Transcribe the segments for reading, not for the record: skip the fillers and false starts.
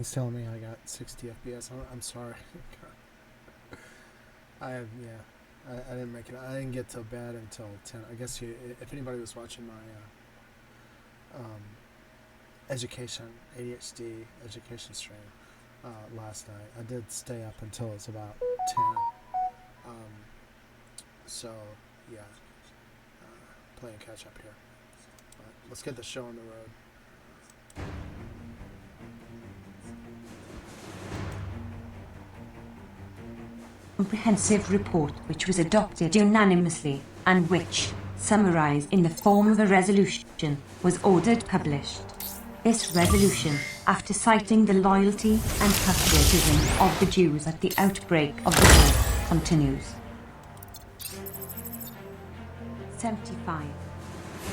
It's telling me I got 60 FPS. I'm sorry. I have, yeah. I didn't make it. I didn't get to bed until 10. I guess if anybody was watching my education, ADHD education stream last night, I did stay up until it was about 10. Um, so, yeah, playing catch up here. Let's get the show on the road. Comprehensive report which was adopted unanimously and which, summarized in the form of a resolution, was ordered published. This resolution, after citing the loyalty and patriotism of the Jews at the outbreak of the war, continues. 75.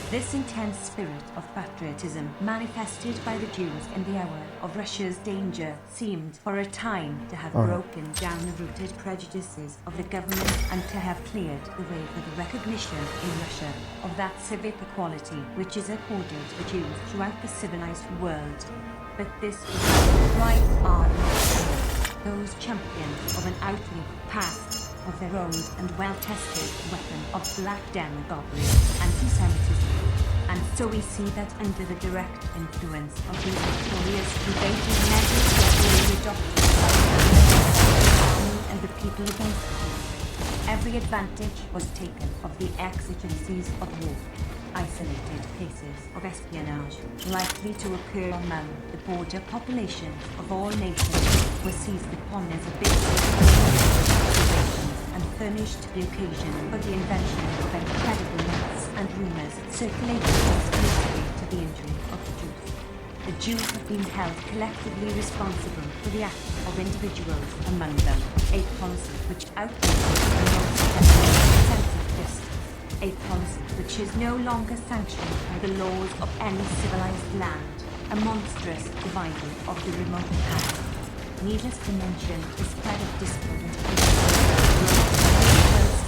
This intense spirit of patriotism manifested by the Jews in the hour of Russia's danger seemed for a time to have broken down the rooted prejudices of the government and to have cleared the way for the recognition in Russia of that civic equality which is accorded to Jews throughout the civilized world. But this was right are not those champions of an outlived past of their own and well-tested weapon of black demagoguery, anti-Semitism. And so we see that under the direct influence of these victorious debating measures that were adopted by the army and the people against it, every advantage was taken of the exigencies of war. Isolated cases of espionage likely to occur among the border populations of all nations were seized upon as a basis and furnished the occasion for the invention of incredible myths and rumors circulated exclusively to the injury of the Jews. The Jews have been held collectively responsible for the acts of individuals among them, a policy which outlaws the most sensitive justice, a policy which is no longer sanctioned by the laws of any civilized land, a monstrous dividing of the remote past. Needless to mention the spread of discord and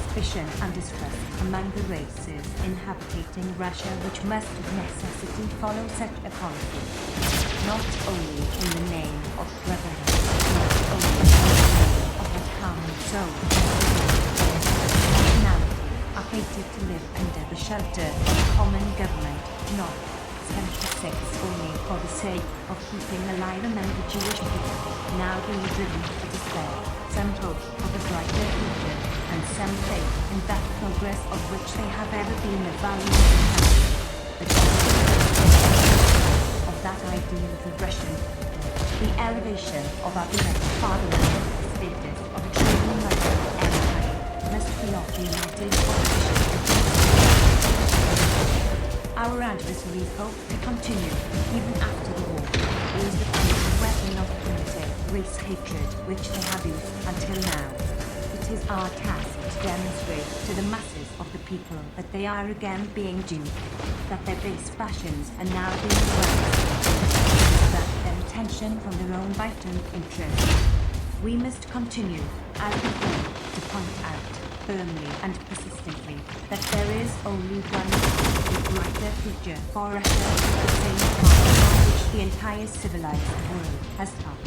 suspicion and distrust among the races inhabiting Russia, which must of necessity follow such a policy, not only in the name of brotherhood, not only in the name of a common soul, nationality, are fated to live under the shelter of common government, not 76 only for the sake of keeping alive among the Jewish people, now being driven to despair, some hope of a brighter future, and some faith in that progress of which they have ever been the valued inhabitants. The of that ideal of the Russian, the elevation of our beloved fatherland, the status of a true Russian empire, must be of the united opposition. Our adversaries hope to continue, even after the war, use the weapon of primitive race hatred which they have used until now. It is our task to demonstrate to the masses of the people that they are again being duped, that their base fashions are now being raised, that their attention from their own vital interests. We must continue, as before, to point out firmly and persistently that there is only one brighter future for Russia, the same path on which the entire civilized world has come.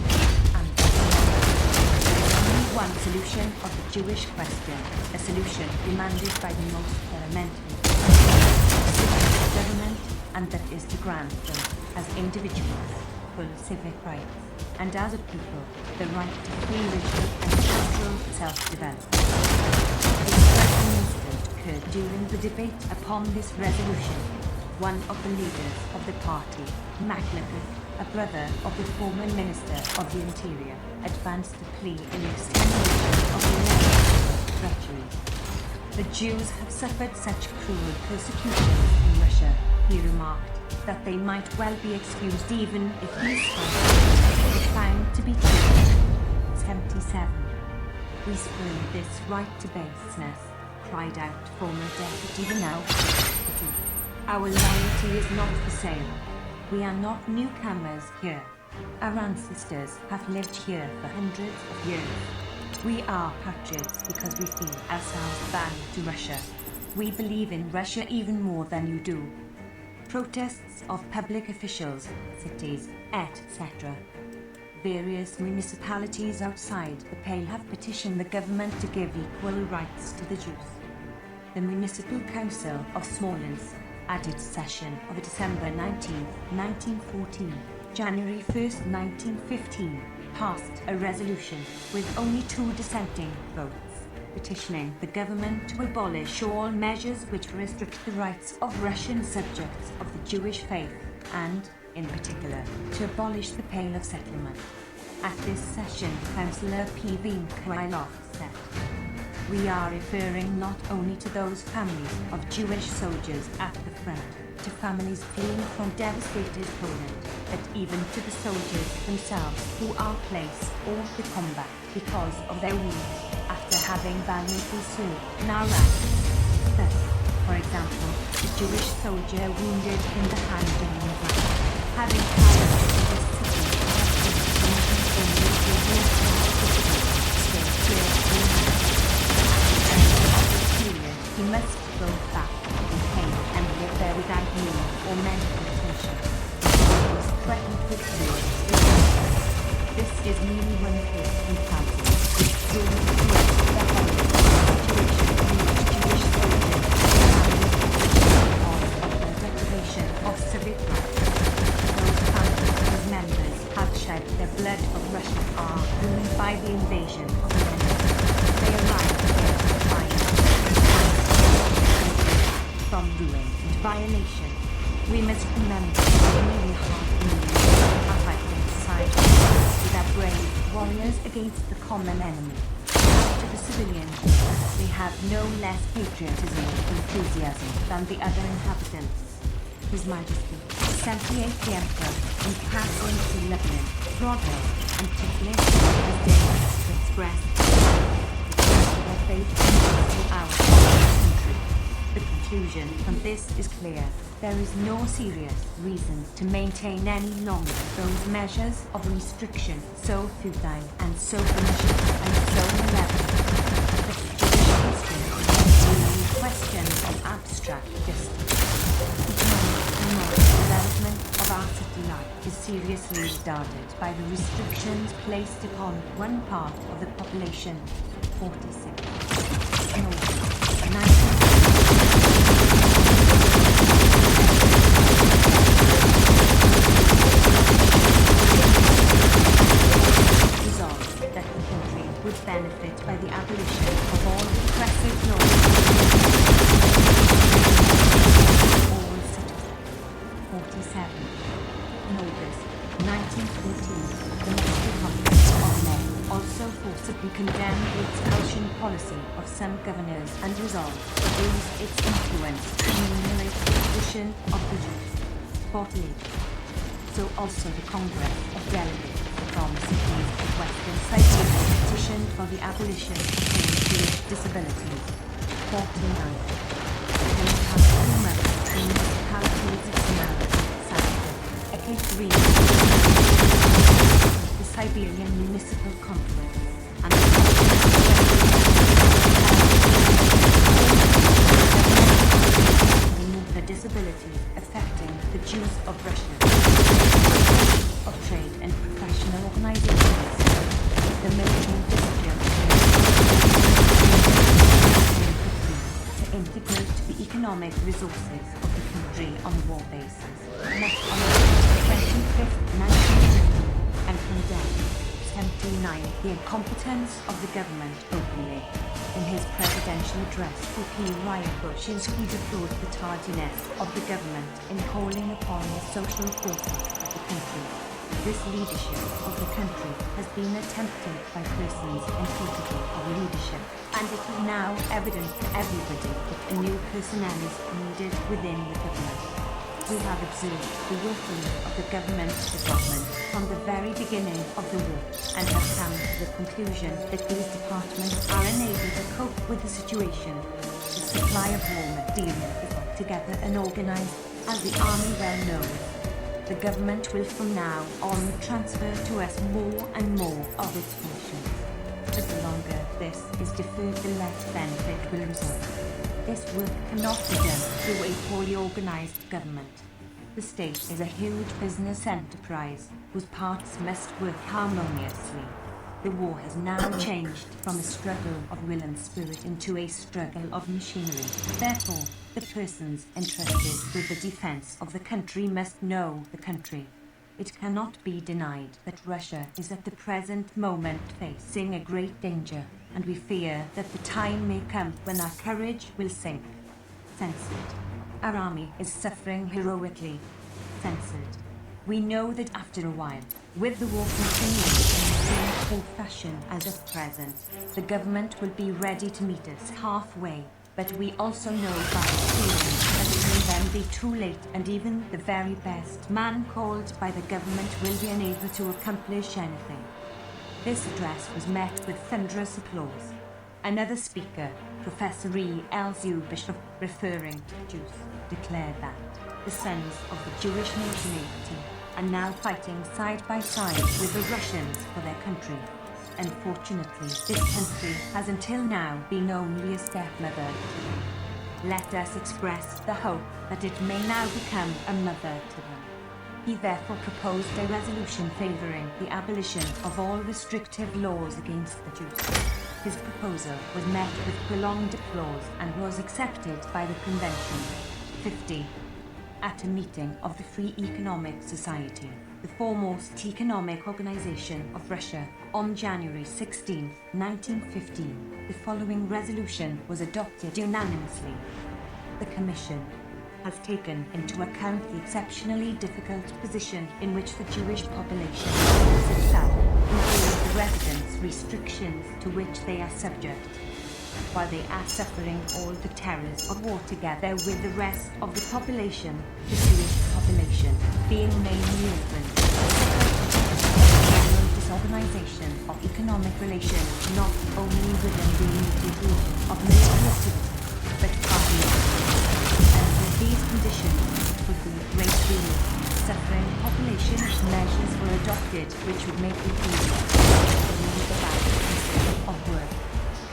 And there is only one solution of the Jewish question, a solution demanded by the most elementary government, and that is to grant them, as individuals, full civic rights, and as a people, the right to free religion and cultural self-development. A striking incident occurred during the debate upon this resolution. One of the leaders of the party, McLaughlin, a brother of the former Minister of the Interior, advanced a plea in extenuation of the legislative treachery. The Jews have suffered such cruel persecution in Russia, he remarked, that they might well be excused even if these crimes were found to be true. 77. We spurn this right to baseness, cried out former Deputy Vinal. Our loyalty is not for sale. We are not newcomers here. Our ancestors have lived here for hundreds of years. We are patriots because we feel ourselves bound to Russia. We believe in Russia even more than you do. Protests of public officials, cities, etc. Various municipalities outside the Pale have petitioned the government to give equal rights to the Jews. The Municipal Council of Smolensk, at its session of December 19, 1914, January 1st, 1915, passed a resolution with only 2 dissenting votes, petitioning the government to abolish all measures which restrict the rights of Russian subjects of the Jewish faith and, in particular, to abolish the Pale of Settlement. At this session, Councillor P.V. Mikhailov said, "We are referring not only to those families of Jewish soldiers at the front, to families fleeing from devastated Poland, but even to the soldiers themselves who are placed hors de combat because of their wounds after having valiantly served in our ranks. Thus, for example, the Jewish soldier wounded in the hand during the battle, having carried to this city, he must go back in pain and live there without meal or mental attention. He was threatened with suicide. This is merely one case in thousands, which proves the rest of the whole situation in which Jewish soldiers because of the deprivation of civic rights. Those families whose members have shed their blood for Russia are ruined by the invasion of the enemy. They arrive here to find from ruin and violation. We must remember the really hard news are fighting side by side with our brave warriors against the common enemy. As to the civilians, they have no less patriotism and enthusiasm than the other inhabitants. His Majesty, the 78th the Emperor, in passing to Lebanon, Broadway, and Tiflis, has dared to express their faith in our country. The conclusion from this is clear. There is no serious reason to maintain any longer those measures of restriction so futile and so pernicious and so malevolent. The Jewish question is merely a question of abstract justice. Economic and moral development of our city life is seriously retarded by the restrictions placed upon one part of the population, 46. In August 19 resolved that the country would benefit by the abolition of all oppressive laws. All citizens. 47. In August 1914, the Ministry of Men also forcibly condemned the expulsion policy of some governors and resolved to use its influence to ameliorate the position of the Jews. 48. So also the Congress of Delegates from cities of Western Siberia petitioned for the abolition of Jewish disabilities. 49. In the past 2 months, the municipalities of Samara, Saturday, AK3, the Siberian Municipal Conference, and the remove the disabilities affecting the Jews of Russia, of trade and professional organizations, the military discipline to integrate the economic resources of the country on a war basis. Met on the 25th, 1950, and condemned 79 the incompetence of the government openly. In his presidential address, P. Ryan Bushkinski deplored the tardiness of the government in calling upon the social forces of the country. This leadership of the country has been attempted by persons incapable of leadership, and it is now evident to everybody that a new personnel is needed within the government. We have observed the working of the government department from the very beginning of the war and have come to the conclusion that these departments are unable to cope with the situation. The supply of raw material is not together unorganized, as the army well knows. The government will from now on transfer to us more and more of its functions. But the longer this is deferred, the less benefit will result. This work cannot be done through a poorly organized government. The state is a huge business enterprise whose parts must work harmoniously. The war has now changed from a struggle of will and spirit into a struggle of machinery. Therefore, the persons entrusted with the defense of the country must know the country. It cannot be denied that Russia is at the present moment facing a great danger, and we fear that the time may come when our courage will sink. Censored. Our army is suffering heroically. Censored. We know that after a while, with the war continuing in the same poor fashion as at present, the government will be ready to meet us halfway. But we also know by experience that it may then be too late, and even the very best man called by the government will be unable to accomplish anything. This address was met with thunderous applause. Another speaker, Professor E. L. Zubishov, referring to Jews, declared that the sons of the Jewish nationality are now fighting side by side with the Russians for their country. Unfortunately, this country has until now been only a stepmother to them. Let us express the hope that it may now become a mother to them. He therefore proposed a resolution favoring the abolition of all restrictive laws against the Jews. His proposal was met with prolonged applause and was accepted by the Convention 50 at a meeting of the Free Economic Society, the foremost economic organization of Russia, on January 16, 1915. The following resolution was adopted unanimously. The Commission has taken into account the exceptionally difficult position in which the Jewish population finds itself, including the residence restrictions to which they are subject, while they are suffering all the terrors of war together with the rest of the population, the Jewish population being mainly influenced general disorganization of economic relations, not only within the immediate region of military activity, but far beyond. And with these conditions, with the great deal suffering population, measures were adopted which would make it easier to bring about the system of work.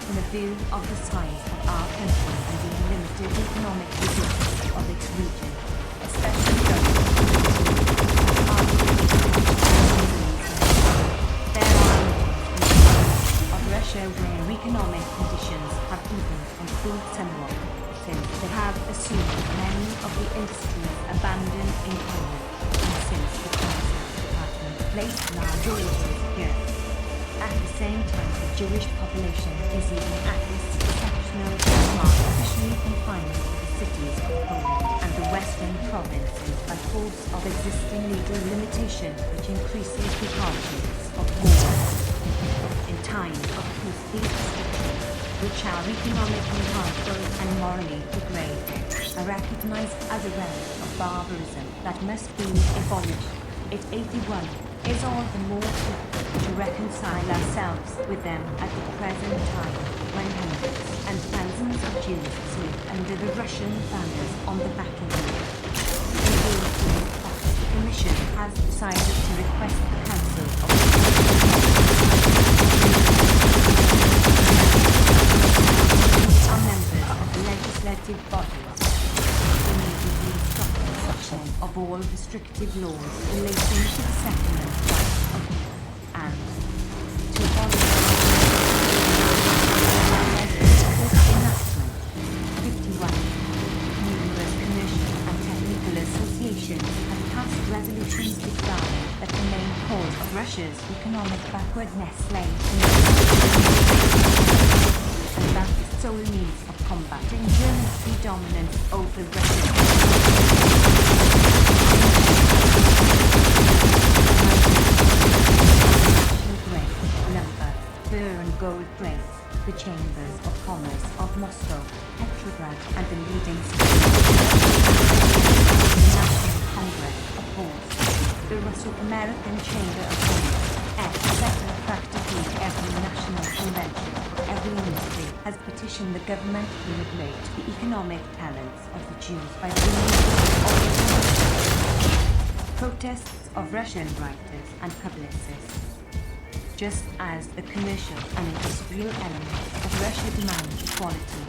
In the view of the size of our country and the limited economic resources of its region, especially those there are regions of Russia where economic conditions have even improved somewhat, since they have assumed many of the industries abandoned in Poland, and since the Transport Department placed large orders here. At the same time, the Jewish population is even at this exceptional mark, officially confined to the cities of Poland and the western provinces by force of existing legal limitation, which increases the hardships of war. In times of peace, these restrictions, which are economically harmful and morally degrading, are recognized as a relic of barbarism that must be abolished. It 81 is all the more difficult to reconcile ourselves with them at the present time, when hundreds and thousands of Jews sleep under the Russian banners on the battlefield. The Commission has decided to request the Council of are members of the legislative bodies immediately stop the section of all restrictive laws relating to the settlement rights of people and to abolish enactment 51. Numerous commercial and technical associations have passed resolutions declaring that the main cause of Russia's economic backwardness lay in and that the sole means of combating German predominance over Russia fur and gold grades, the chambers of commerce of Moscow, Petrograd, and the leading cities. The National Congress of Horse, the Russo-American Chamber of Commerce, etc. Practically every national convention for every industry has petitioned the government to liberate the economic talents of the Jews by the protests of Russian writers and publicists. Just as the commercial and industrial elements of Russia demand equality,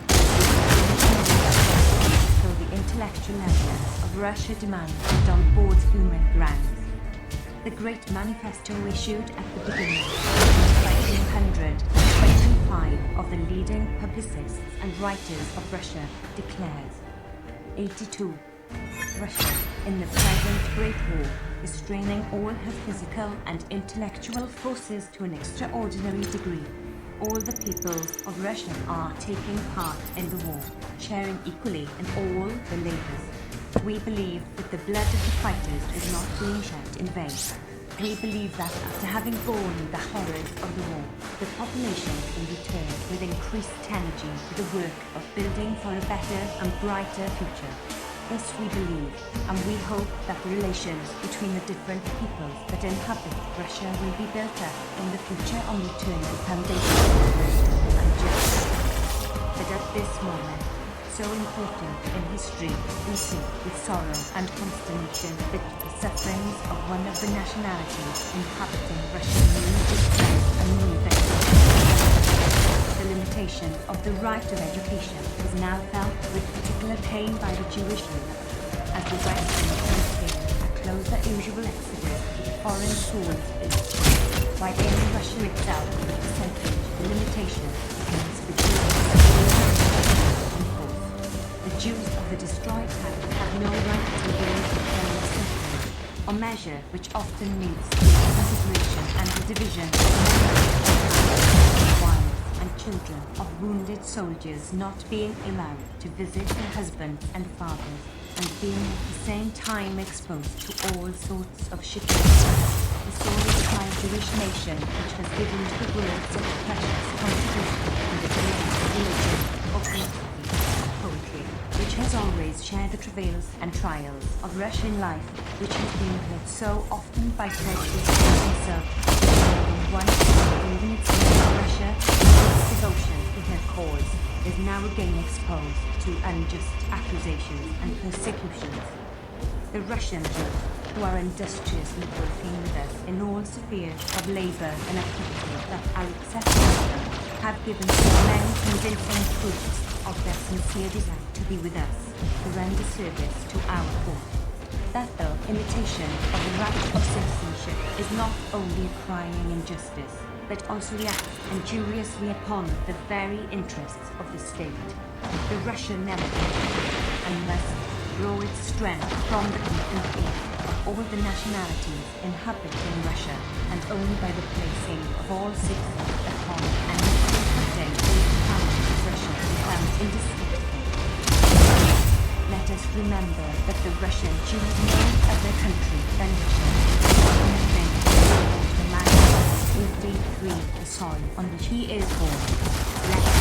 so the intellectual evidence of Russia demanded on board human grounds. The Great Manifesto issued at the beginning of 1900, 25 of the leading publicists and writers of Russia declared. 82. Russia, in the present Great War, is straining all her physical and intellectual forces to an extraordinary degree. All the peoples of Russia are taking part in the war, sharing equally in all the labors. We believe that the blood of the fighters is not being shed in vain. We believe that after having borne the horrors of the war, the population will return with increased energy to the work of building for a better and brighter future. This we believe, and we hope that the relations between the different peoples that inhabit Russia will be built up in the future on eternal foundations of wisdom and justice. But at this moment, so important in history, we see with sorrow and consternation that the sufferings of one of the nationalities inhabiting Russia new distress and new vexation. The limitation of the right of education is now felt with particular pain by the Jewish youth, as the Western Hemisphere close the usual exodus to foreign schools is, while in Russia itself, the percentage, the limitation against the Jews in force. The Jews of the destroyed town have no right to live in their suffering, a measure which often leads to the disintegration and the division of wives and children of wounded soldiers not being allowed to visit their husbands and fathers, and being at the same time exposed to all sorts of chicanery. The story by a Jewish nation which has given to the world such precious contribution in the religion of philosophy, poetry, which has always shared the travails and trials of Russian life, which has been hurt so often by prejudice and self, one even its Russia, its devotion to her cause, is now again exposed to unjust accusations and persecutions. The Russian Jews, who are industriously working with us in all spheres of labor and activity that are accessible to them, have given so many convincing proofs of their sincere desire to be with us, to render service to our cause. That the imitation of the right of citizenship is not only crying injustice, but also reacts injuriously upon the very interests of the state. The Russian empire and must draw its strength from the complete aid of all the nationalities inhabiting Russia, and only by the placing of all citizens upon and protecting all the powers of Russia becomes indisputable. Let us remember that the Russian choose no other country than Russia. Nothing to man will be free the soil on which he is born. Let us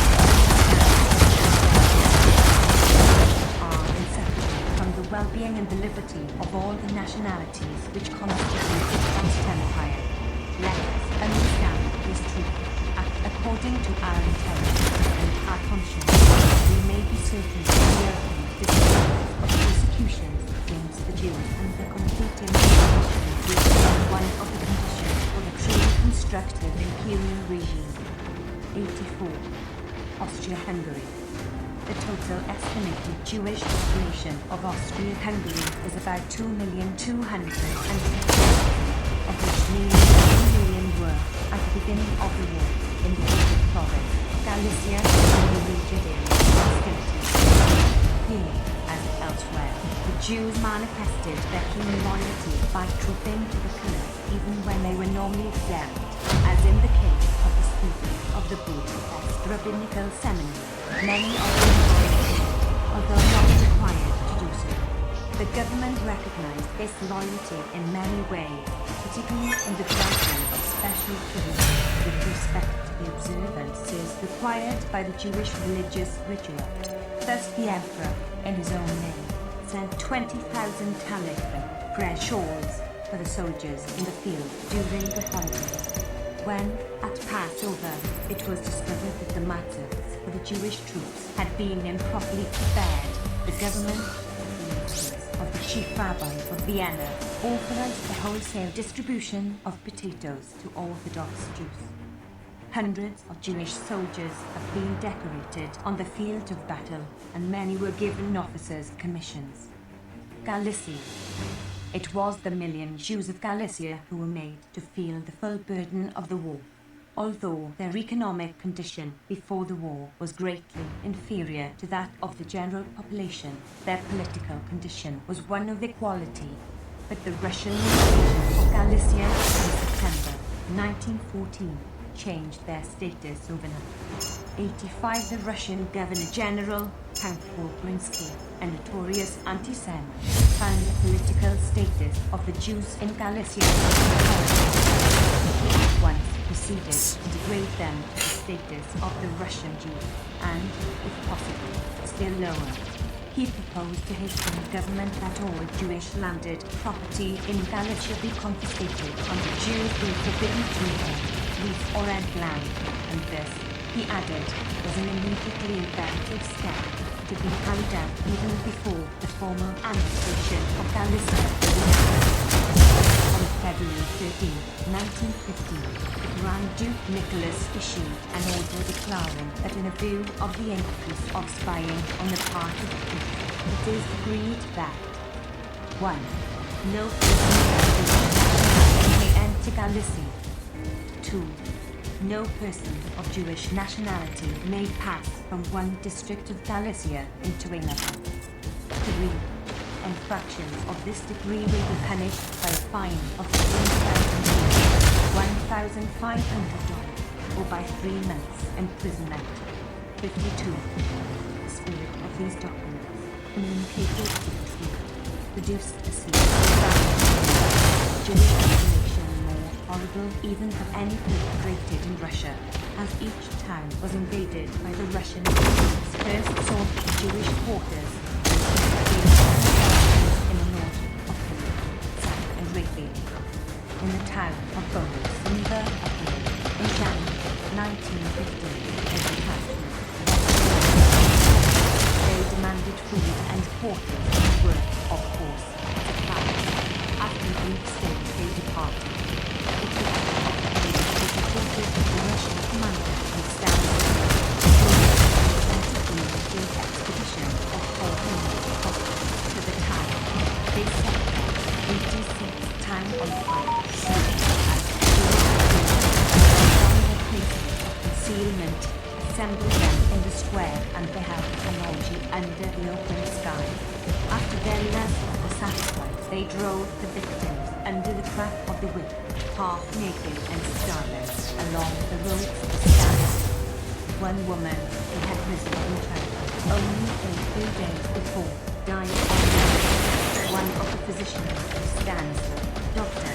are inseparable from the well-being and the liberty of all the nationalities which constitute its vast empire. Let us understand this truth, act according to our intelligence and our conscience. We may be certain that we are of persecutions against the Jews and the complete elimination is one of the conditions for the truly constructive imperial regime. 84. Austria-Hungary. The total estimated Jewish population of Austria-Hungary is about 2,200,000, of which nearly 1 million were, at the beginning of the war, in the Baltic province, Galicia, and the region hostilities. Here, as elsewhere, the Jews manifested their human loyalty by trooping to the colours even when they were normally exempt, as in the case of the students of the Budapest Rabbinical Seminary. Many of them volunteered, although not required to do so. The government recognized this loyalty in many ways, particularly in the granting of special privileges with respect to the observances required by the Jewish religious ritual. Thus the Emperor, in his own name, sent 20,000 talichim, prayer shawls, for the soldiers in the field during the holidays. When, at Passover, it was discovered that the matzahs for the Jewish troops had been improperly prepared, the government, of the chief rabbi of Vienna, authorized the wholesale distribution of potatoes to Orthodox Jews. Hundreds of Jewish soldiers have been decorated on the field of battle, and many were given officers' commissions. Galicia. It was the million Jews of Galicia who were made to feel the full burden of the war. Although their economic condition before the war was greatly inferior to that of the general population, their political condition was one of equality. But the Russian invasion of Galicia in September 1914 changed their status overnight. 85 The Russian Governor-General, Count Bolkonsky, a notorious anti-Semite, found the political status of the Jews in Galicia at once proceeded to degrade them to the status of the Russian Jews and, if possible, still lower. He proposed to his own government that all Jewish landed property in Galicia be confiscated and the Jews be forbidden to own, lease or rent land, and this, he added, was an immediately effective step to be carried out even before the formal annexation of Galicia. On February 13, 1915, the Grand Duke Nicholas issued an order declaring that in view of the increase of spying on the part of the people, it is agreed that 1. No person may enter Galicia. 2. No person of Jewish nationality may pass from one district of Galicia into another. 3. Infractions of this degree will be punished by a fine of $1,500 or by 3 months imprisonment. 52. The spirit of these documents communicated to the truth, reduced the seal of Jewish population more horrible even of any perpetrated in Russia, as each town was invaded by the Russian troops first sought the Jewish quarters in the north of Poland, south and Wrightby, in the town of Boris in the Upland, in January 1915, as a detachment. They demanded food and quarters and were, of course, supplied. After a brief stay, they departed. The reported the Russian commander and staff expedition of 400 hostages to the town. They set 86 town on fire, as from the places of concealment, assembled them in the square and beheld an orgy under the open sky. After their lust was satisfied, they drove the victims under the crack of the whip, half naked and starless, along the roads of Stanis. One woman who had risen from childbirth only a few days before died on the One of the physicians who stands, Dr.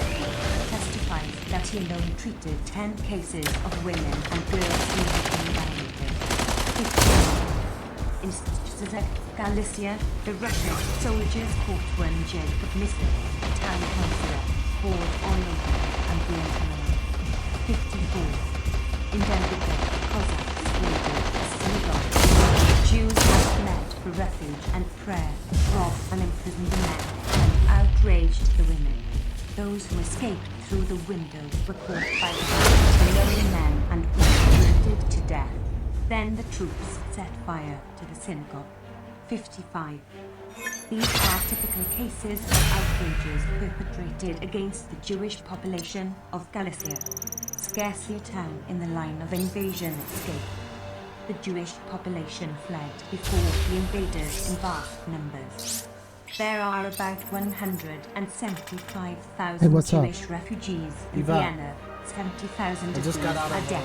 testifies that he alone treated 10 cases of women and girls who had been violated. 15. In Galicia, the Russian soldiers caught one Jacob Nisser, a town councillor, bored all over and burned alive. 54. In Denver, Cossacks raided a synagogue. Jews had fled for refuge and prayer, robbed and imprisoned the men, and outraged the women. Those who escaped through the windows were caught by the young men and executed to death. Then the troops set fire to the synagogue. 55. These are typical cases of outrages perpetrated against the Jewish population of Galicia. Scarcely a town in the line of invasion escaped. The Jewish population fled before the invaders in vast numbers. There are about 175,000 Jewish refugees in Vienna. 70,000 of these are dead.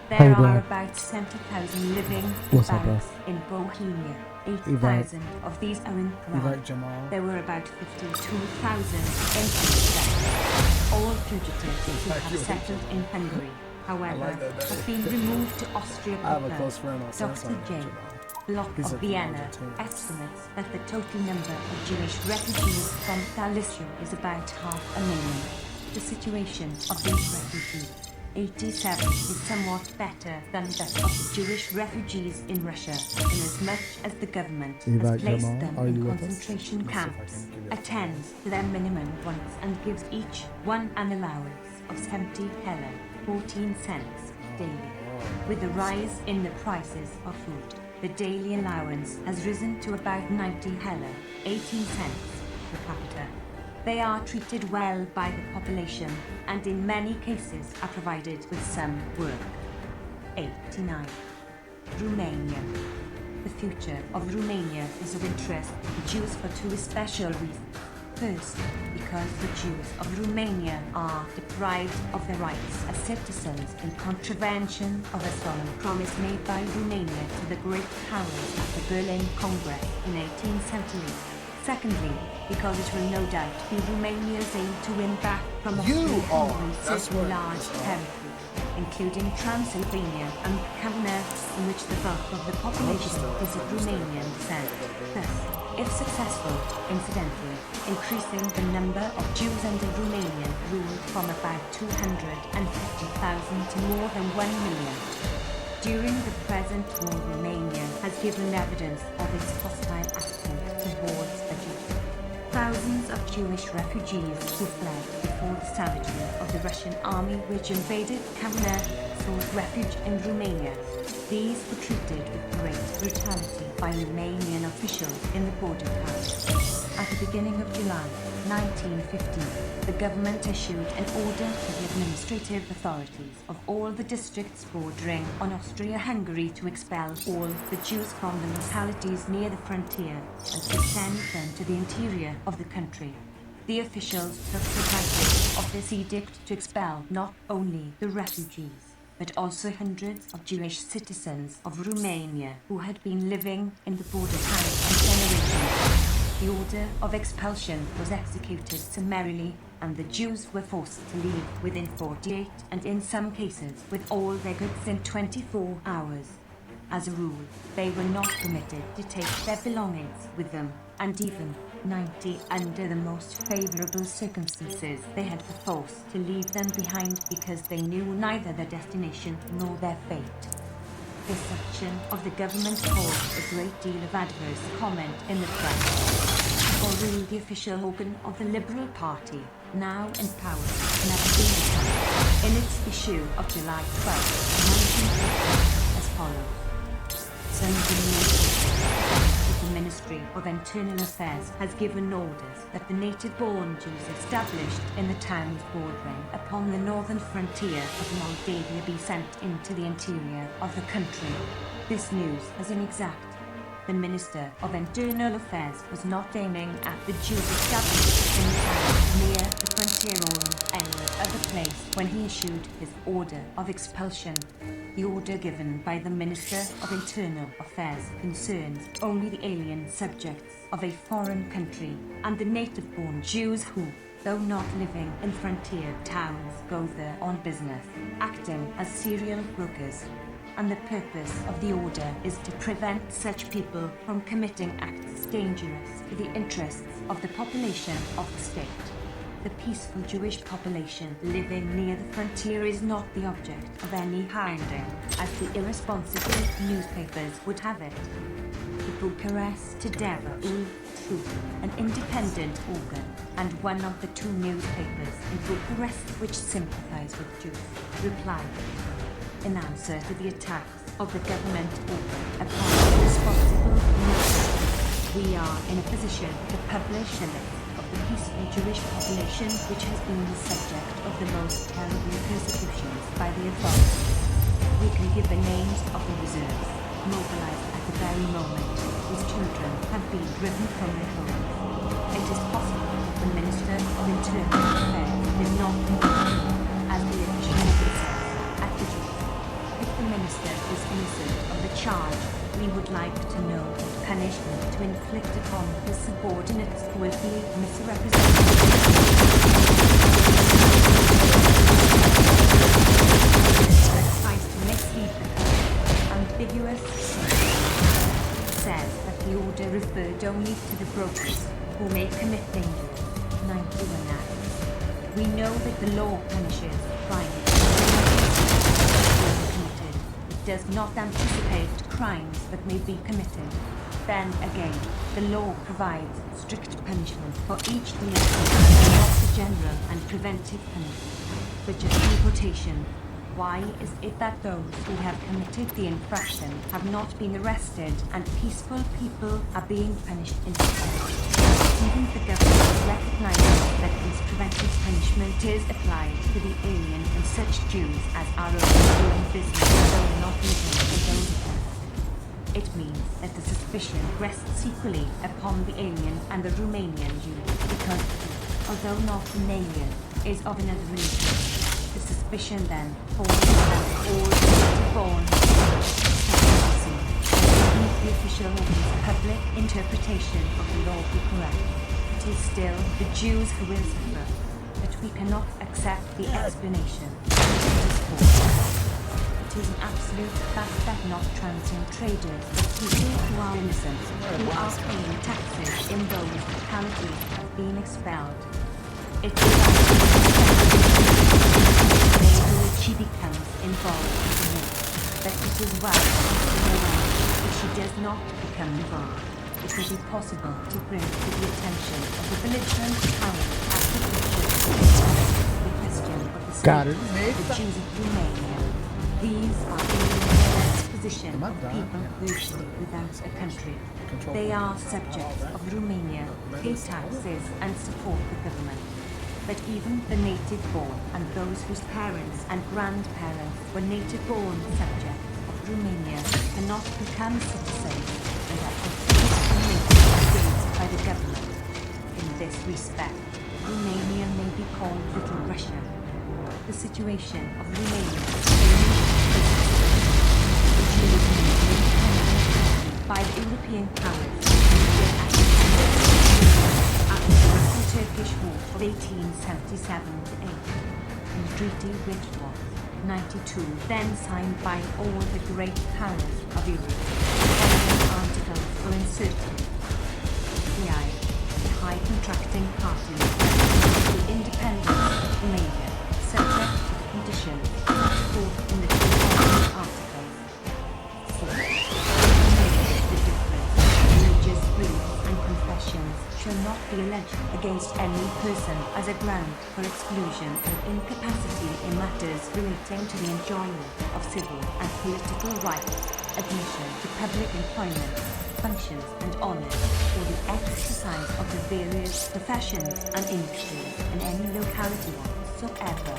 There are about 70,000 living in barracks in Bohemia. 8,000 of these are in Prague. There were about 52,000 in Amsterdam. All fugitives who have settled in Hungary, however, have been removed to Austria. Dr. J. Block of Vienna estimates that the total number of Jewish refugees from Galicia is about 500,000. The situation of these refugees 87 is somewhat better than that of the Jewish refugees in Russia, inasmuch as the government has placed them in concentration camps, attends to their minimum wants and gives each one an allowance of 70 heller, 14 cents daily. With the rise in the prices of food, the daily allowance has risen to about 90 heller, 18 cents per capita. They are treated well by the population and in many cases are provided with some work. 89. Romania. The future of Romania is of interest to the Jews for two special reasons. First, because the Jews of Romania are deprived of their rights as citizens in contravention of a solemn promise made by Romania to the great powers at the Berlin Congress in 1878. Secondly, because it will no doubt be Romania's aim to win back from Austria-Hungary certain large territories, including Transylvania and Bukovina, in which the bulk of the population is of Romanian descent. Thus, if successful, incidentally, increasing the number of Jews under Romanian rule from about 250,000 to more than 1 million. During the present war, Romania has given evidence of its hostile attitude towards the Jews. Thousands of Jewish refugees who fled before the savagery of the Russian army which invaded Bukovina sought refuge in Romania. These were treated with great brutality by Romanian officials in the border towns. At the beginning of July 1915, the government issued an order to the administrative authorities of all the districts bordering on Austria-Hungary to expel all the Jews from the localities near the frontier and to send them to the interior of the country. The officials took advantage of this edict to expel not only the refugees, but also hundreds of Jewish citizens of Romania who had been living in the border towns for generations. The order of expulsion was executed summarily, and the Jews were forced to leave within 48 and in some cases with all their goods in 24 hours. As a rule, they were not permitted to take their belongings with them, and even 90 under the most favorable circumstances they had been forced to leave them behind because they knew neither their destination nor their fate. This action of the government caused a great deal of adverse comment in the press. Although the official organ of the Liberal Party, now in power, never been attacked, in its issue of July 12, 1950, as follows. The Ministry of Internal Affairs has given orders that the native-born Jews established in the towns bordering upon the northern frontier of Moldavia be sent into the interior of the country. This news is inexact. The Minister of Internal Affairs was not aiming at the Jews established in the towns near the frontier or any other place when he issued his order of expulsion. The order given by the Minister of Internal Affairs concerns only the alien subjects of a foreign country and the native-born Jews who, though not living in frontier towns, go there on business, acting as serial brokers. And the purpose of the order is to prevent such people from committing acts dangerous to the interests of the population of the state. The peaceful Jewish population living near the frontier is not the object of any hounding, as the irresponsible newspapers would have it. The Bucharest Today, an independent organ, and one of the two newspapers in Bucharest which sympathize with Jews, replied, in answer to the attacks of the government organ upon the responsible newspapers, we are in a position to publish a list of the peaceful Jewish population which has been the subject of the most terrible persecutions by the authorities. We can give the names of the reserves, mobilized at the very moment whose children have been driven from their homes. It is possible that the Minister of Internal Affairs did not consider, as the official says, at the Jews. If the Minister is innocent of the charge, we would like to know what punishment to inflict upon his subordinates who will be misrepresented. Tries to mislead the public. Ambiguous says that the order referred only to the brokers who may commit dangerous 91 acts. We know that the law punishes crimes committed. It does not anticipate crimes that may be committed. Then again, the law provides strict punishment for each delinquent, not the general and preventive punishment, such as deportation, Why is it that those who have committed the infraction have not been arrested and peaceful people are being punished instead? Even the government recognizes that this preventive punishment is applied to the alien and such Jews as are only doing business though not living in those places. It means that the suspicion rests equally upon the alien and the Romanian Jew, because although not an alien, is of another religion. The suspicion then falls upon all native-born Even if the official or public interpretation of the law be correct, it is still the Jews who will suffer, but we cannot accept the explanation. It is an absolute fact that not transient traders, but people who are innocent, who are paying taxes in those localities have been expelled. It is she becomes involved in the war, but it is well if she does not become involved. It will be possible to bring to the attention of the belligerent powers at the question of the Got it. the Jews of Romania. These are in the worst position of people virtually without a country. They are subjects of Romania, pay taxes and support the government. But even the native-born and those whose parents and grandparents were native-born subjects of Romania cannot become citizens and are discriminated against by the government. In this respect, Romania may be called Little Russia. The situation of Romania by the European powers after the Russo-Turkish War of 1877-8, and the treaty which was 92, then signed by all the great powers of Europe. The following articles were inserted. The high contracting parties, the independence of Romania, subject to the conditions set forth in the two following articles. The difference of religious beliefs and confessions shall not be alleged against any person as a ground for exclusion or incapacity in matters relating to the enjoyment of civil and political rights, admission to public employment, functions and honours, or the exercise of the various professions and industries in any locality whatsoever.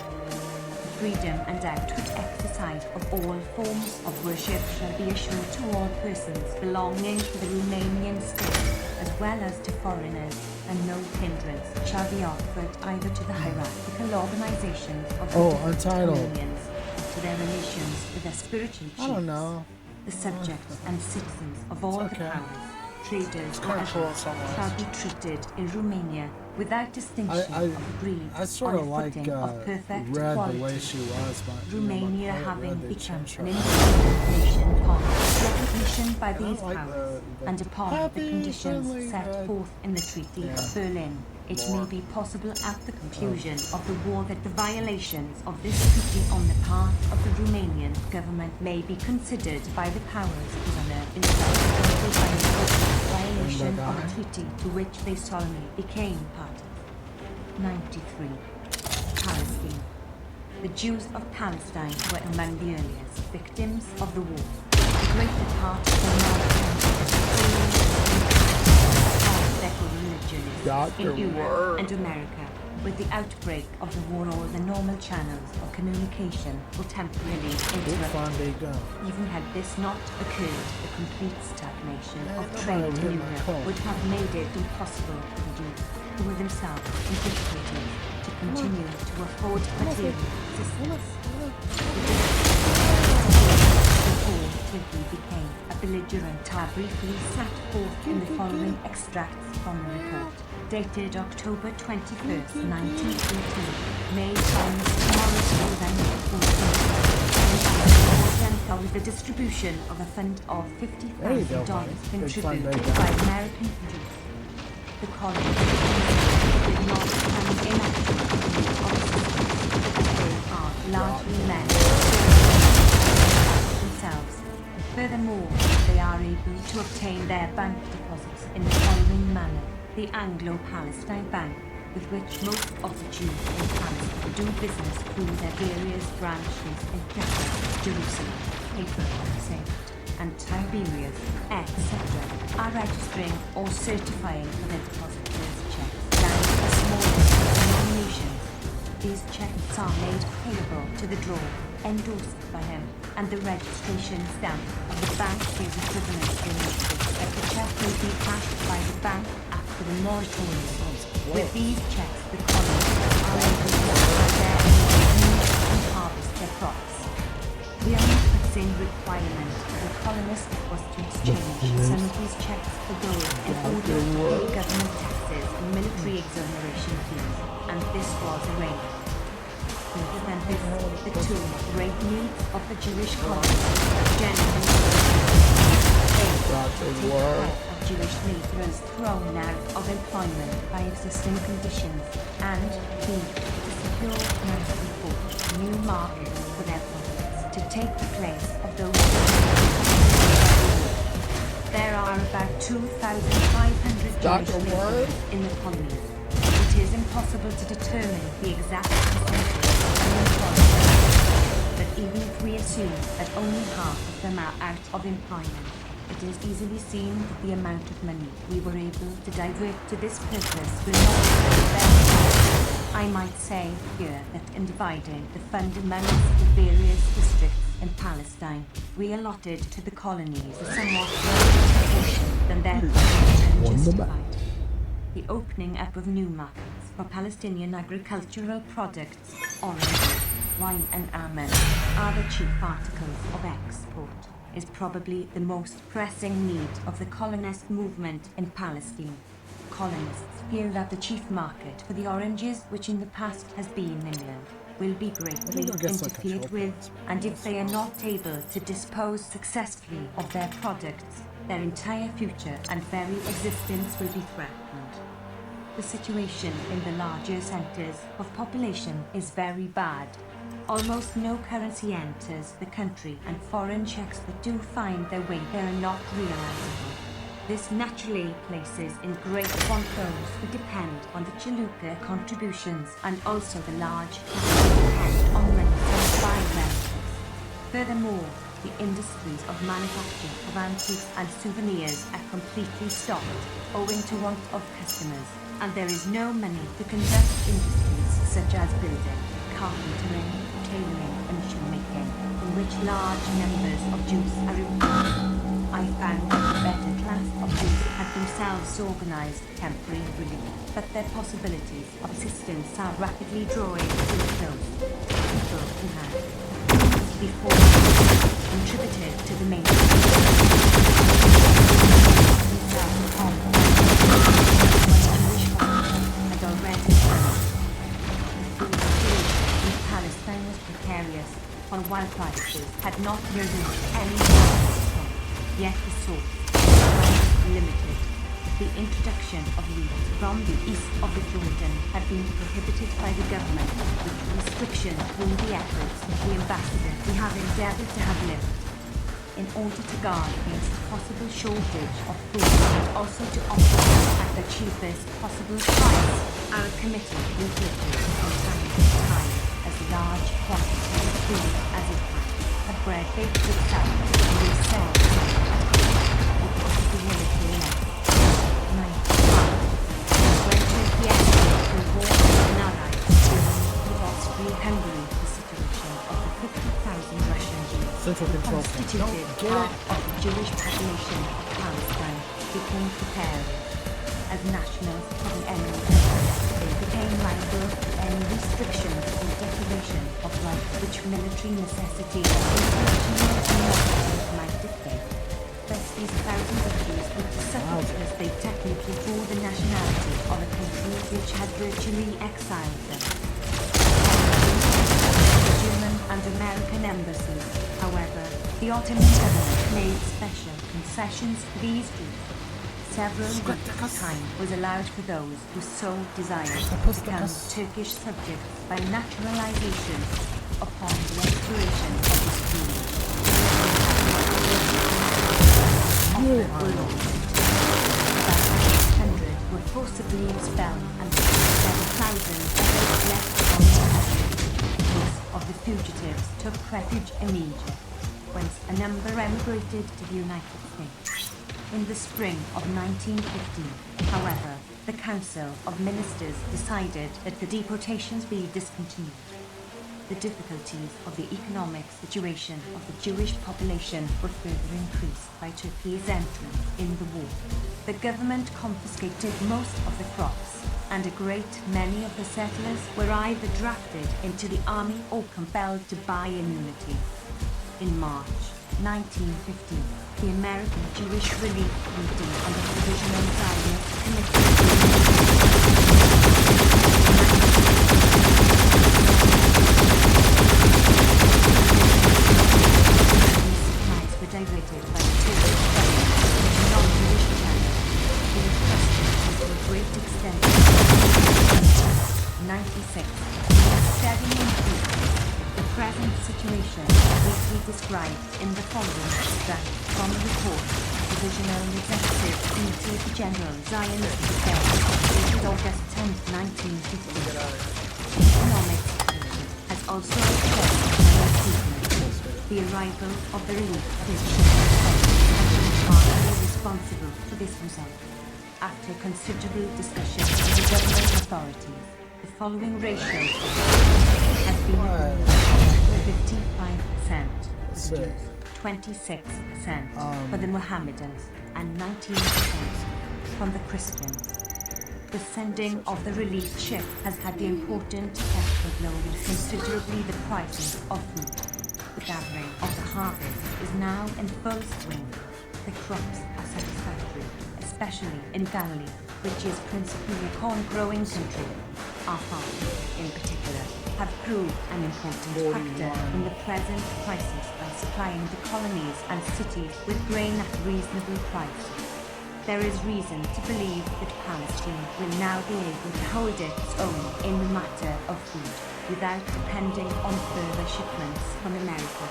Freedom and outward exercise of all forms of worship shall be assured to all persons belonging to the Romanian state, as well as to foreigners, and no hindrance shall be offered either to the hierarchical organizations of the different Romanians, to their relations with their spiritual chiefs, I don't know. the subjects and citizens of all the powers, traders or others, shall be treated in Romania without distinction of degree I sort on of a like footing of perfect read equality. the way she was, but Romania you know, having read they become changed an her. independent nation upon recognition by And I these like powers the and upon happy, the conditions friendly set red. forth in the Treaty Yeah. of Berlin, it More. may be possible at the conclusion of the war that the violations of this treaty on the part of the Romanian government may be considered by the powers as an violation of a treaty to which they solemnly became parties. 93. Palestine. The Jews of Palestine were among the earliest victims of the war. The greater part of their religionists in Europe and America. With the outbreak of the war, all the normal channels of communication were temporarily interrupted. Even had this not occurred, the complete stagnation of trade in Europe would have made it impossible for the Jews, who were themselves in difficulties, to continue to afford material assistance. Before Turkey became a belligerent, are briefly set forth in the following extracts from the report, dated October 21st, 1918, made by Mr. Morris Rowland, with the distribution of a fund of $50,000 contributed by American Jews. The colonies did not come in action of assistance, as they are largely men themselves. Furthermore, they are able to obtain their bank deposits in the following manner. The Anglo-Palestine Bank, with which most of the Jews in Palestine do business through their various branches in Jaffa, Jerusalem, Haifa, and Tiberias, etc., are registering or certifying for their depositors' checks down to the smallest denominations. These checks are made payable to the drawer, endorsed by him, and the registration stamp of the bank is equivalent in that the check will be cashed by the bank after the moratorium. With these checks, the colonists are able to apply their earnings and harvest their crops. The only pressing requirement for the colonists was to exchange some of these checks for gold in order to pay government taxes and military exoneration fees, and this was arranged. Further than this, the two great needs of the Jewish colonists generally take part of Jewish laborers thrown out of employment by existing conditions, and B, to secure and support new markets for their products to take the place of those. There are about 2,500 Jewish laborers in the colonies. It is impossible to determine the exact percentage of unemployed, but even if we assume that only half of them are out of employment, it is easily seen that the amount of money we were able to divert to this purpose will not be very. I might say here that in dividing the fundamental of the various districts in Palestine, we allotted to the colonies a somewhat larger proportion than their population justified. The opening up of new markets for Palestinian agricultural products, oranges, wine and almonds are the chief articles of export, is probably the most pressing need of the colonist movement in Palestine. Colonists feel that the chief market for the oranges, which in the past has been England, will be greatly interfered with, and if they are not able to dispose successfully of their products, their entire future and very existence will be threatened. The situation in the larger centres of population is very bad. Almost no currency enters the country, and foreign checks that do find their way there are not realizable. This naturally places in great want those who depend on the Chalupa contributions, and also the large capital depend on money from buy rentals. Furthermore, the industries of manufacture of antiques and souvenirs are completely stopped, owing to want of customers, and there is no money to conduct industries such as building, carpentering, tailoring and shoemaking, in which large numbers of Jews are employed. I found that the better class of Jews had themselves organized temporary relief, but their possibilities of assistance are rapidly drawing to a close. People who had before contributed to the maintenance themselves on Jewish farmers and already Palestine was precarious, while wine prices had not risen any more. Yet the source was limited. The introduction of wheat from the east of the Jordan had been prohibited by the government, with restriction through the efforts of the ambassador we have endeavored to have lifted. In order to guard against the possible shortage of food and also to offer at the cheapest possible price, our committee inflicted from time to time as large quantities of food as it can. A bread baked itself and resell with the possibility less. 95. When Turkey the war in allies with Austria-Hungary, the situation of the 50,000 Russian Jews constituted part of the Jewish population of Palestine became prepared as nationals of the enemy. They became liable to any restrictions or deprivation of rights which military necessity or international law might dictate. Thus these thousands of Jews were to suffer because they technically bore the nationality of a country which had virtually exiled them. The German and American embassies, however, the Ottoman government made special concessions for these Jews. Several weeks of time was allowed for those who so desired to become Turkish subjects by naturalization upon the expiration of this period. About 600 were forcibly expelled and 7 took refuge in Egypt, whence a number emigrated to the United States. In the spring of 1915, however, the Council of Ministers decided that the deportations be discontinued. The difficulties of the economic situation of the Jewish population were further increased by Turkey's entrance in the war. The government confiscated most of the crops, and a great many of the settlers were either drafted into the army or compelled to buy immunity. In March 1915, the American Jewish Relief Committee and the Provisional Zionist Committee diverted by the Turkish government into non-Jewish channels, being frustrated to a great extent. 96. Steady increase. The present situation is briefly described in the following extract from a report of the Provisional Executive Committee of the General Zionist Affairs, dated August 10, 1950. The economic situation has also recorded an improvement. The arrival of the relief ship has been partly responsible for this result. After considerable discussion with the government authorities, the following ratio has been agreed: 55% for the Jews, 26% for the Mohammedans, and 19% from the Christians. The sending of the relief ship has had the important effect of lowering considerably the prices of food. The gathering of the harvest is now in full swing. The crops are satisfactory, especially in Galilee, which is principally a corn-growing country. Our farmers, in particular, have proved an important factor in the present crisis by supplying the colonies and cities with grain at reasonable prices. There is reason to believe that Palestine will now be able to hold its own in the matter of food, without depending on further shipments from America.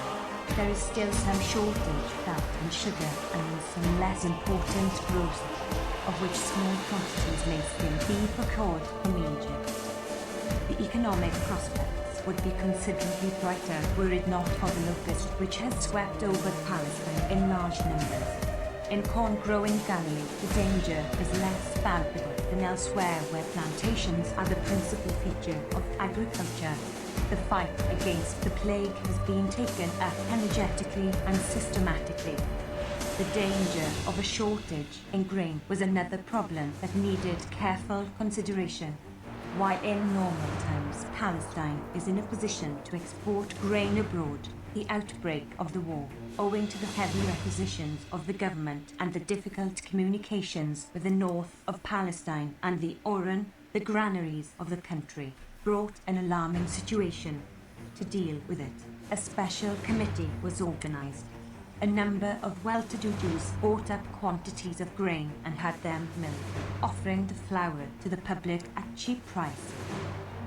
There is still some shortage felt in sugar and in some less important groceries, of which small quantities may still be procured from Egypt. The economic prospects would be considerably brighter were it not for the locust which has swept over Palestine in large numbers. In corn-growing Galilee, the danger is less palpable than elsewhere where plantations are the principal feature of agriculture. The fight against the plague has been taken up energetically and systematically. The danger of a shortage in grain was another problem that needed careful consideration. While in normal times Palestine is in a position to export grain abroad, the outbreak of the war, owing to the heavy requisitions of the government and the difficult communications with the north of Palestine and the Oran, the granaries of the country, brought an alarming situation. To deal with it, a special committee was organized. A number of well-to-do Jews bought up quantities of grain and had them milled, offering the flour to the public at cheap price.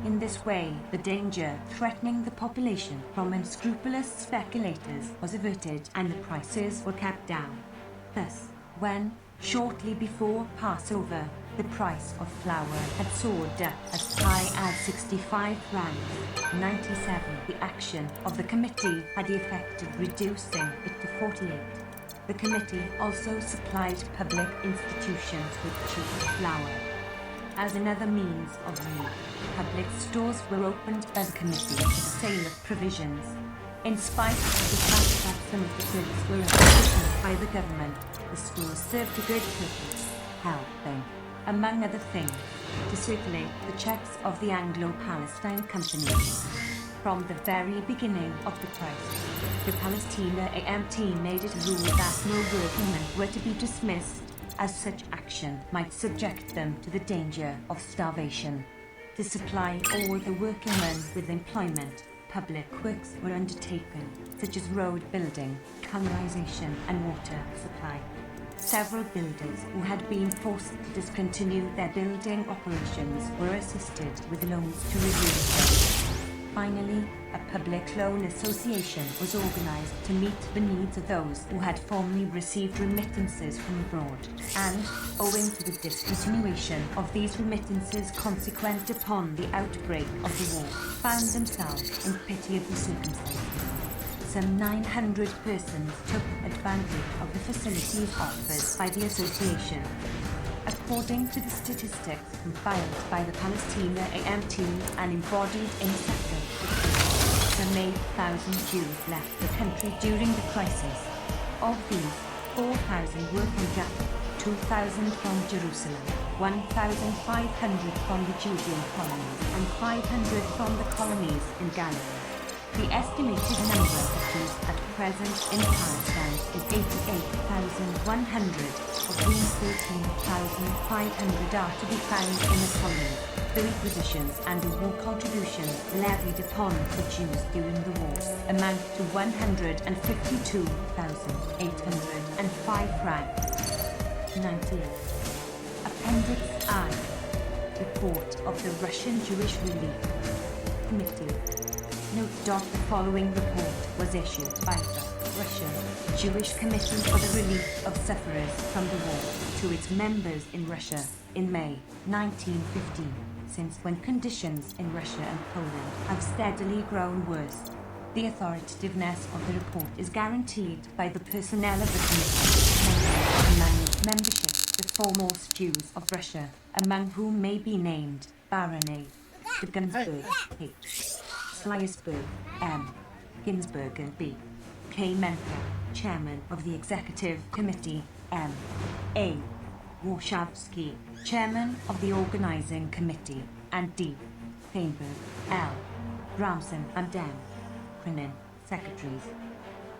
In this way, the danger threatening the population from unscrupulous speculators was averted and the prices were kept down. Thus, when, shortly before Passover, the price of flour had soared up as high as 65 rands, 97, the action of the committee had the effect of reducing it to 48. The committee also supplied public institutions with cheap flour. As another means of relief, public stores were opened by the committee for the sale of provisions. In spite of the fact that some of the goods were appropriated by the government, the stores served a good purpose, helping, among other things, to circulate the checks of the Anglo-Palestine Company. From the very beginning of the crisis, the Palestina AMT made it a rule that no workmen were to be dismissed, as such action might subject them to the danger of starvation. To supply all the working men with employment, public works were undertaken, such as road building, canalization and water supply. Several builders who had been forced to discontinue their building operations were assisted with loans to resume them. Finally, a public loan association was organized to meet the needs of those who had formerly received remittances from abroad, and, owing to the discontinuation of these remittances consequent upon the outbreak of the war, found themselves in pitiable circumstances. some 900 persons took advantage of the facilities offered by the association. According to the statistics compiled by the Palestina AMT and embodied in separate decrees, some 8,000 Jews left the country during the crisis. Of these, 4,000 were from Jaffa, 2,000 from Jerusalem, 1,500 from the Judean colonies, and 500 from the colonies in Galilee. The estimated number of Jews at present in Palestine is 88,100, of whom 13,500 are to be found in the colonies. The requisitions and the war contributions levied upon the Jews during the war amount to 152,805 francs. 98. Appendix I. Report of the Russian Jewish Relief Committee. Note. The following report was issued by the Russian Jewish Committee for the Relief of Sufferers from the War to its members in Russia in May 1915, since when conditions in Russia and Poland have steadily grown worse. The authoritativeness of the report is guaranteed by the personnel of the committee, membership, the foremost Jews of Russia, among whom may be named Barony Ginsburg, H. Slyersburg, M. Ginsburger, B. K. Menker, Chairman of the Executive Committee, M. A. Warshawski, Chairman of the Organizing Committee, and D. Feinberg, L. Ramson and M. Krinin, Secretaries.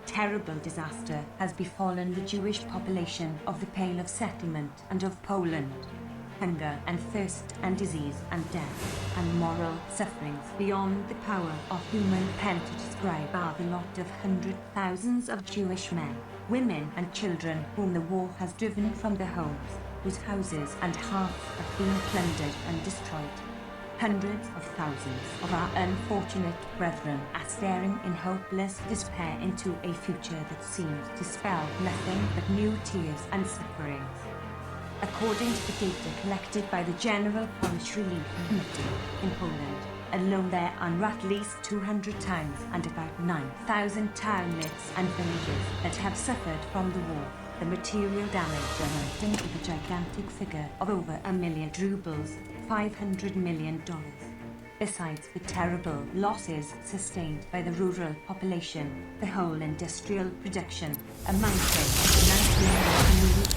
Terrible disaster has befallen the Jewish population of the Pale of Settlement and of Poland. Hunger and thirst and disease and death and moral sufferings beyond the power of human pen to describe are the lot of thousands of Jewish men, women and children whom the war has driven from their homes, whose houses and hearths have been plundered and destroyed. Hundreds of thousands of our unfortunate brethren are staring in hopeless despair into a future that seems to spell nothing but new tears and sufferings. According to the data collected by the General Polish Relief Committee in Poland, alone there are at least 200 towns and about 9,000 townlets and villages that have suffered from the war. The material damage amounting to the gigantic figure of over $1 million rubles, $500 million. Besides the terrible losses sustained by the rural population, the whole industrial production, amounting to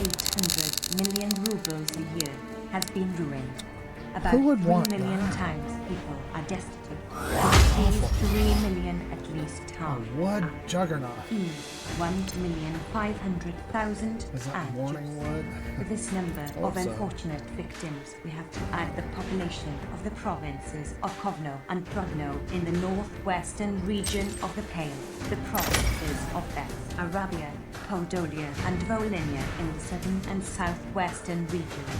800 million rubles a year, has been ruined. About 3 million townspeople are destitute. And 3 million at least harmed. Wood juggernaut. 1,500,000 Is that warning wood? To this number of unfortunate victims, we have to add the population of the provinces of Kovno and Grodno in the northwestern region of the Pale, the provinces of Bessarabia, Podolia and Volhynia in the southern and southwestern regions.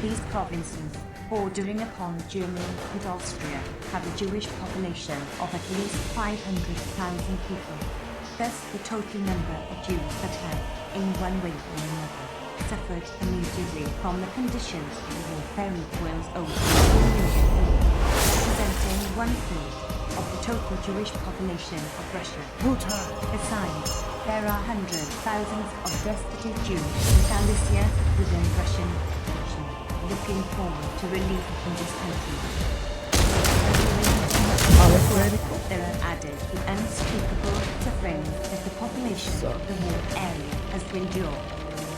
These provinces, bordering upon Germany and Austria, have a Jewish population of at least 500,000 people. Thus, the total number of Jews that have, in one way or another, suffered immediately from the conditions of the war equals over 4 million people, representing 1/3 of the total Jewish population of Russia. Besides, there are thousands of destitute Jews in Galicia within Russian occupation, looking forward to relief from this country. There are added the unspeakable sufferings that the population of the war area has to endure.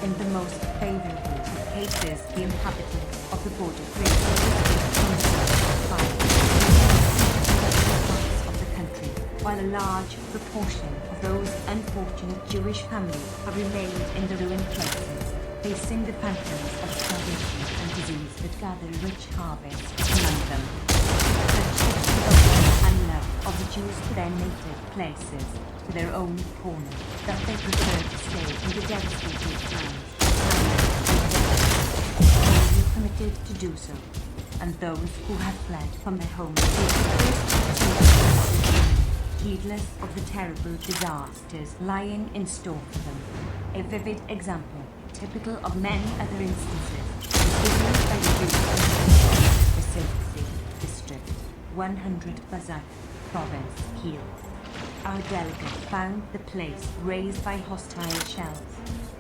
In the most favorable of cases, the inhabitants of the border regions parts of the country, while a large proportion of those unfortunate Jewish families have remained in the ruined places, facing the phantoms of starvation and disease that gather a rich harvest among them. And love of the Jews to their native places, to their own corner, that they prefer to stay in the devastated towns, only permitted to do so, and those who have fled from their homes heedless of the terrible disasters lying in store for them. A vivid example, typical of many other instances, is given by the Jews of the Silksy district, 100 Bazak province, Kiel. our delegate found the place razed by hostile shells.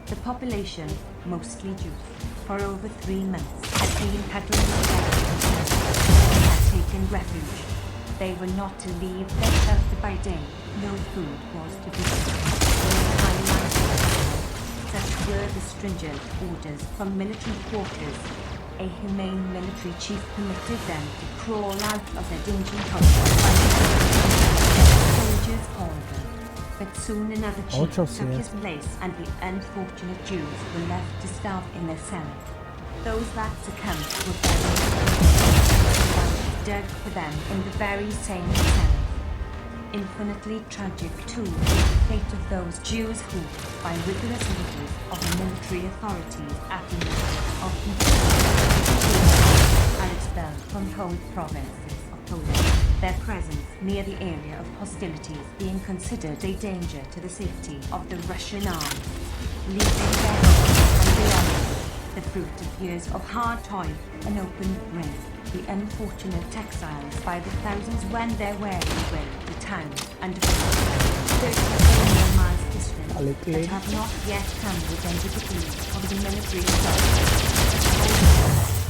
The population, mostly Jews, for over 3 months had been huddled together and had taken refuge. They were not to leave their shelter by day. No food was to be such were the stringent orders from military quarters. A humane military chief permitted them to crawl out of their dingy huts. Soldiers called them. But soon another chief took his place, and the unfortunate Jews were left to starve in their cellars. Those that succumbed were buried, dug for them in the very same cellars. Infinitely tragic, too, is the fate of those Jews who, by rigorous orders of the military authorities at the of are expelled from whole provinces of Poland, their presence near the area of hostilities being considered a danger to the safety of the Russian army. Leaving their homes and beyond, the fruit of years of hard toil and open rain. The unfortunate exiles by the thousands wend their way to towns and villages, 34 miles distant, that have not yet come within the degree of the military assault.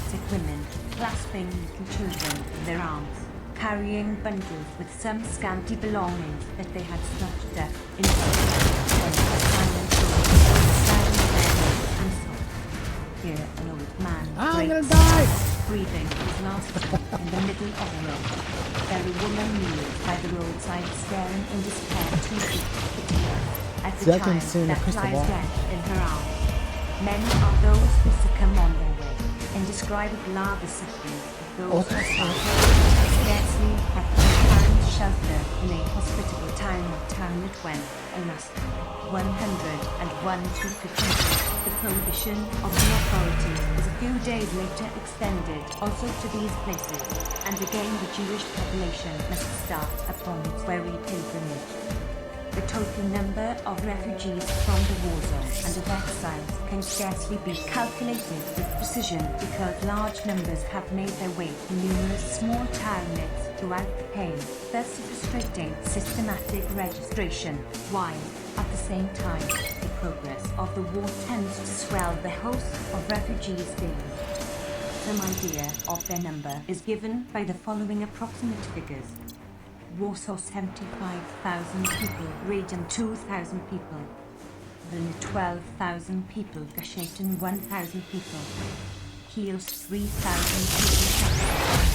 Sick women, clasping little children in their arms, carrying bundles with some scanty belongings that they had snatched up in Here, an old man, I'm gonna die! breathing his last breath in the middle of the road. There a woman kneels by the roadside, staring in despair 2 feet at the child that lies dead in her arms. Many are those who succumb on their way. Indescribable are the sufferings of those who scarcely have found shelter in a hospitable town of Townlet when, Alaska, 101 to 50. The prohibition of the authorities was a few days later extended also to these places, and again the Jewish population must start upon its weary pilgrimage. The total number of refugees from the war zone and of exiles can scarcely be calculated with precision because large numbers have made their way to numerous small townlets throughout the plain, thus frustrating systematic registration, while, at the same time, the progress of the war tends to swell the host of refugees daily. Some idea of their number is given by the following approximate figures. Warsaw 75,000 people, Region 2,000 people, Vilna 12,000 people, Gasheten 1,000 people, Kielce 3,000 people,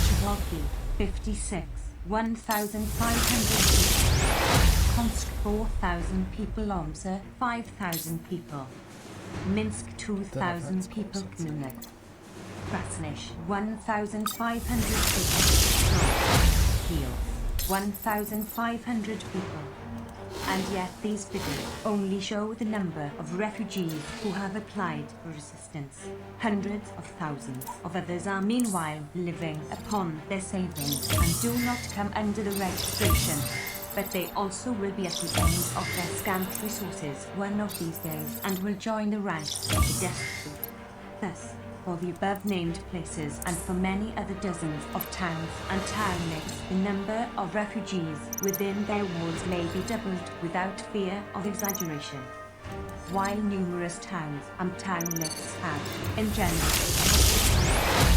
Suwałki 56, 1,500 people, Tomsk 4,000 people, Omsk 5,000 people, Minsk 2,000 people, Kmuniec, Krasnych 1,500 people, Kielce 1,500 people. And yet these figures only show the number of refugees who have applied for assistance. Hundreds of thousands of others are meanwhile living upon their savings and do not come under the registration. But they also will be at the end of their scant resources one of these days and will join the ranks of the destitute. Thus, for the above-named places and for many other dozens of towns and townlets, the number of refugees within their walls may be doubled without fear of exaggeration. While numerous towns and townlets have, in general,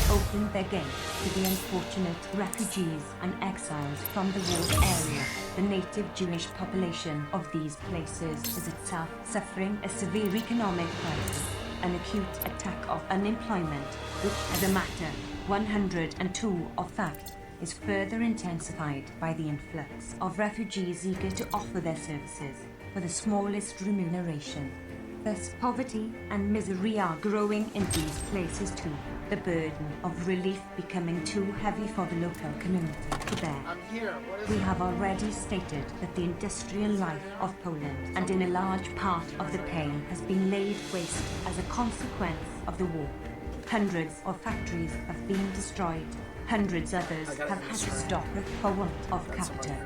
opened their gates to the unfortunate refugees and exiles from the war area, the native Jewish population of these places is itself suffering a severe economic crisis. An acute attack of unemployment, which as a matter 102 of fact is further intensified by the influx of refugees eager to offer their services for the smallest remuneration. Thus poverty and misery are growing in these places too, the burden of relief becoming too heavy for the local community to bear. We have already stated that the industrial life of Poland and in a large part of the plain has been laid waste as a consequence of the war. Hundreds of factories have been destroyed. Hundreds others have had to stop for want of capital.